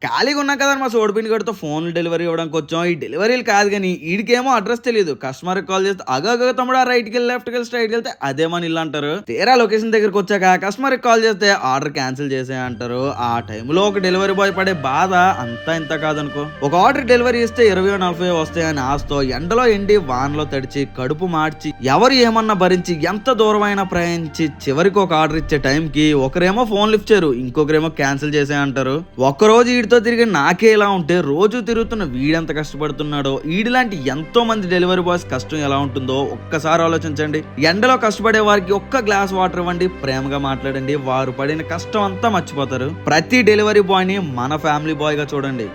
ఖాళీగా ఉన్నా కదా మా సోడిపిండి గడితో ఫోన్ డెలివరీ ఇవ్వడానికి వచ్చాం. ఈ డెలివరీలు కాదు కానీ ఈడికేమో అడ్రస్ తెలియదు. కస్టమర్ కాల్ చేస్తే అగ తమ్ముడు రైట్కి వెళ్ళి లెఫ్ట్కి వెళ్ళి స్ట్రైట్కి వెళ్తే అదే మన ఇల్లు అంటారు. తీరా లొకేషన్ దగ్గరకు వచ్చాక కస్టమర్ కాల్ చేస్తే ఆర్డర్ క్యాన్సిల్ చేసే అంటారు. ఆ టైంలో ఒక డెలివరీ బాయ్ పడే బాధ అంతా ఇంత కాదనుకో. ఒక ఆర్డర్ డెలివరీ ఇస్తే 20-40 వస్తాయని ఆస్తో ఎండలో ఎండి వానలో తడిచి కడుపు మార్చి ఎవరు ఏమన్నా భరించి ఎంత దూరమైనా ప్రయాణించి చివరికి ఒక ఆర్డర్ ఇచ్చే టైంకి ఒకరేమో ఫోన్ లిఫ్ట్ చేయరు, ఇంకొకరేమో క్యాన్సిల్ చేసే అంటారు. ఒక్కరోజు తో తిరిగి నాకే ఇలా ఉంటే రోజు తిరుగుతున్న వీడెంత కష్టపడుతున్నాడో, వీడిలాంటి ఎంతో మంది డెలివరీ బాయ్స్ కష్టం ఎలా ఉంటుందో ఒక్కసారి ఆలోచించండి. ఎండలో కష్టపడే వారికి ఒక్క గ్లాస్ వాటర్ ఇవ్వండి, ప్రేమగా మాట్లాడండి, వారు పడిన కష్టం అంతా మర్చిపోతారు. ప్రతి డెలివరీ బాయ్ ని మన ఫ్యామిలీ బాయ్ గా చూడండి.